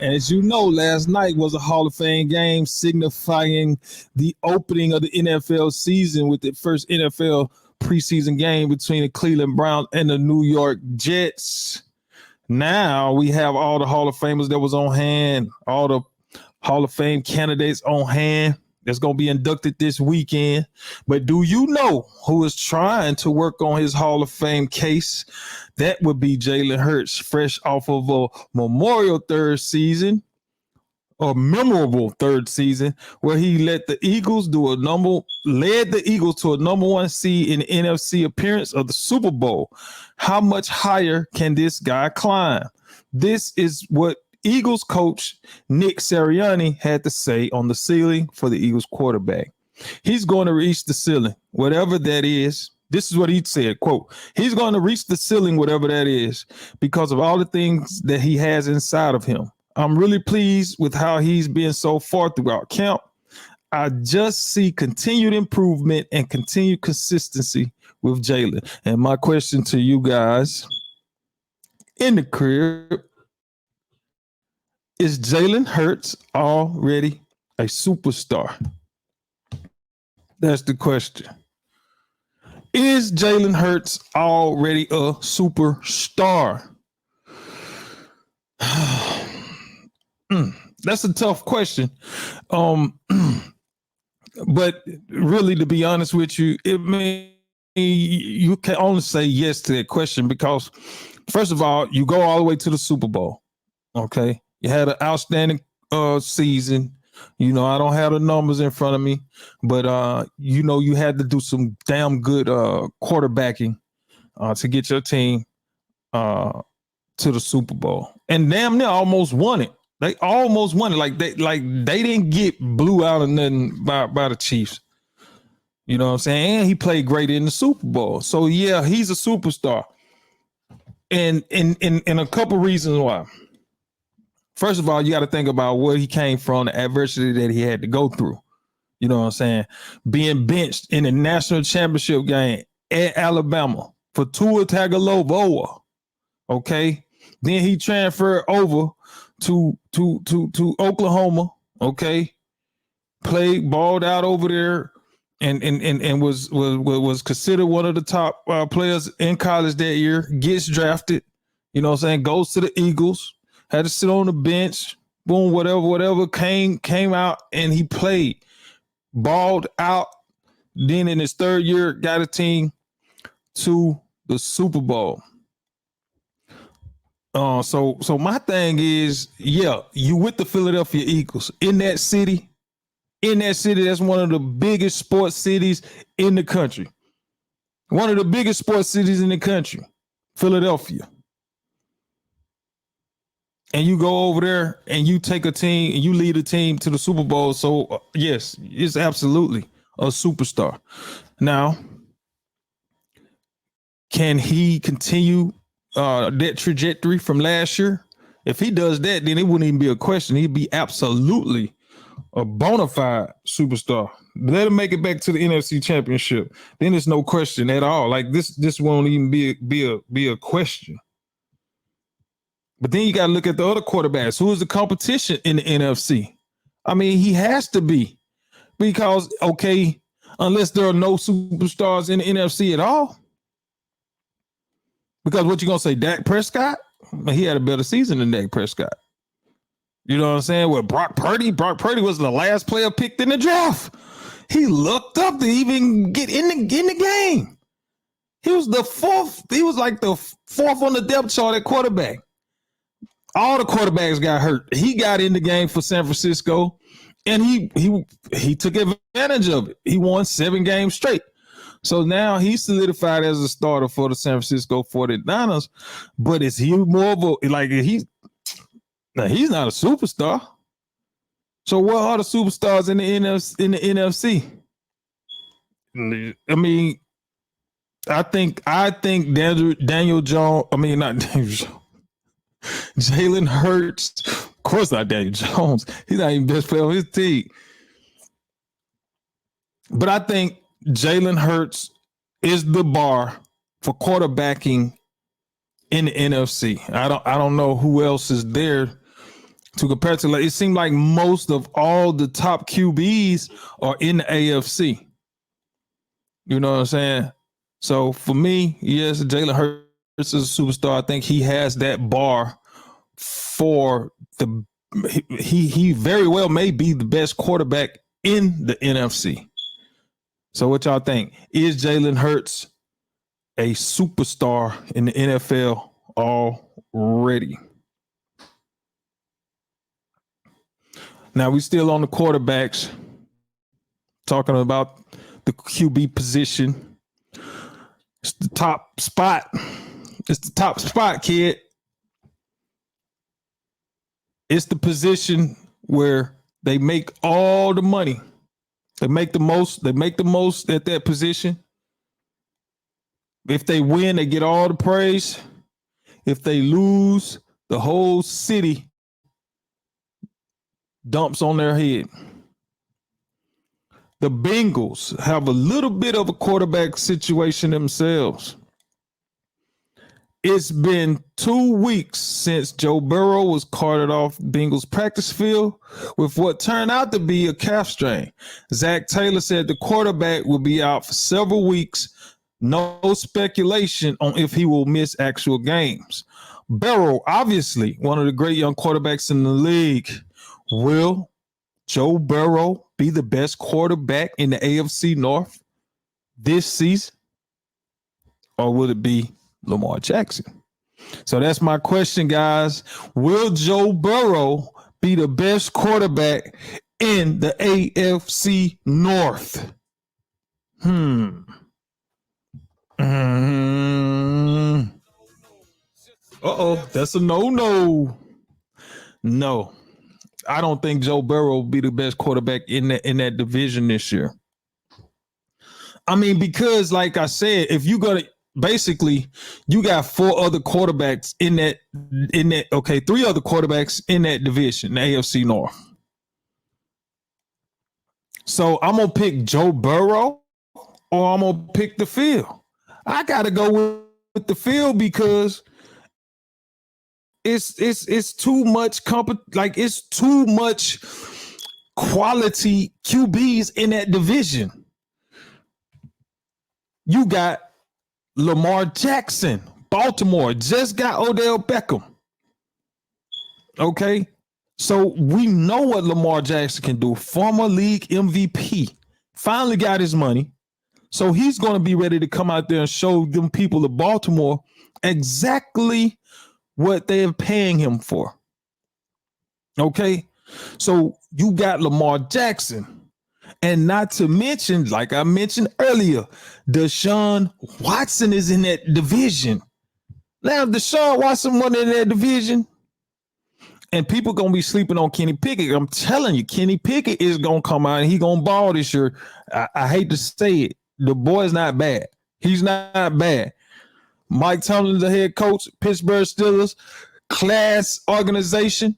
As you know, last night was a Hall of Fame game signifying the opening of the NFL season with the first NFL preseason game between the Cleveland Browns and the New York Jets. Now we have all the Hall of Famers that was on hand, all the Hall of Fame candidates on hand that's going to be inducted this weekend. But do you know who is trying to work on his Hall of Fame case? That would be Jalen Hurts, fresh off of a memorial third season, or memorable third season, where he led the Eagles to a number one seed in the NFC appearance of the Super Bowl. How much higher can this guy climb? This is what Eagles coach Nick Sirianni had to say on the ceiling for the Eagles quarterback. He's going to reach the ceiling, whatever that is. This is what he said, quote, he's going to reach the ceiling, whatever that is, because of all the things that he has inside of him. I'm really pleased with how he's been so far throughout camp. I just see continued improvement and continued consistency with Jalen. And my question to you guys in the crib, is Jalen Hurts already a superstar? That's the question. Is Jalen Hurts already a superstar? That's a tough question. But really, to be honest with you, you can only say yes to that question because, first of all, you go all the way to the Super Bowl. Okay. You had an outstanding season. You know, I don't have the numbers in front of me, but you had to do some damn good quarterbacking to get your team to the Super Bowl. And damn near almost won it. They almost won it. Like they didn't get blew out or nothing by the Chiefs. You know what I'm saying? And he played great in the Super Bowl. So yeah, he's a superstar. And a couple reasons why. First of all, you got to think about where he came from, the adversity that he had to go through. You know what I'm saying? Being benched in the national championship game at Alabama for Tua Tagovailoa. Okay. Then he transferred over to Oklahoma. Okay. Played, balled out over there, and was considered one of the top players in college that year. Gets drafted. You know what I'm saying? Goes to the Eagles. Had to sit on the bench, boom, whatever, came out and he played, balled out. Then in his third year, got a team to the Super Bowl. So my thing is, yeah, you with the Philadelphia Eagles in that city, that's one of the biggest sports cities in the country. One of the biggest sports cities in the country, Philadelphia. And you go over there and you take a team and you lead a team to the Super Bowl. So yes, it's absolutely a superstar. Now, can he continue that trajectory from last year? If he does that, then it wouldn't even be a question. He'd be absolutely a bona fide superstar. Let him make it back to the NFC Championship. Then there's no question at all. Like this won't even be a question. But then you got to look at the other quarterbacks. Who is the competition in the NFC? I mean, he has to be because, okay, unless there are no superstars in the NFC at all. Because what you going to say, Dak Prescott? He had a better season than Dak Prescott. You know what I'm saying? With Brock Purdy was the last player picked in the draft. He looked up to even get in the game. He was the fourth. He was like the fourth on the depth chart at quarterback. All the quarterbacks got hurt. He got in the game for San Francisco, and he took advantage of it. He won 7 games straight. So now he's solidified as a starter for the San Francisco 49ers. But is he more of a, like, he's not a superstar. So what are the superstars in the NFC? I mean, I think Daniel Jones. I mean, not Daniel Jones. Jalen Hurts, of course not Daniel Jones. He's not even best player on his team. But I think Jalen Hurts is the bar for quarterbacking in the NFC. I don't know who else is there to compare to, like, it seemed like most of all the top QBs are in the AFC. You know what I'm saying? So for me, yes, Jalen Hurts is a superstar. I think he has that bar for the. He very well may be the best quarterback in the NFC. So what y'all think? Is Jalen Hurts a superstar in the NFL already? Now we still on the quarterbacks, talking about the QB position. It's the top spot. It's the top spot, kid. It's the position where they make all the money. They make the most. They make the most at that position. If they win, they get all the praise. If they lose, the whole city dumps on their head. The Bengals have a little bit of a quarterback situation themselves. It's been 2 weeks since Joe Burrow was carted off Bengals practice field with what turned out to be a calf strain. Zach Taylor said the quarterback will be out for several weeks. No speculation on if he will miss actual games. Burrow, obviously one of the great young quarterbacks in the league. Will Joe Burrow be the best quarterback in the AFC North this season? Or will it be Lamar Jackson? So that's my question, guys. Will Joe Burrow be the best quarterback in the AFC North? That's a no. No, I don't think Joe Burrow will be the best quarterback in that division this year. I mean, because like I said, if you go to basically, you got 4 other quarterbacks in that. Okay, 3 other quarterbacks in that division, the AFC North. So I'm gonna pick Joe Burrow, or I'm gonna pick the field. I gotta go with the field because it's too much it's too much quality QBs in that division. You got Lamar Jackson, Baltimore just got Odell Beckham. Okay, so we know what Lamar Jackson can do. Former league MVP, finally got his money, so he's going to be ready to come out there and show them people of Baltimore exactly what they're paying him for. Okay, so you got Lamar Jackson, and not to mention, like I mentioned earlier, Deshaun Watson is in that division. Now, Deshaun Watson won in that division, and people gonna be sleeping on Kenny Pickett. I'm telling you, Kenny Pickett is gonna come out and he gonna ball this year. I hate to say it, the boy's not bad. He's not bad. Mike Tomlin, the head coach, Pittsburgh Steelers, class organization.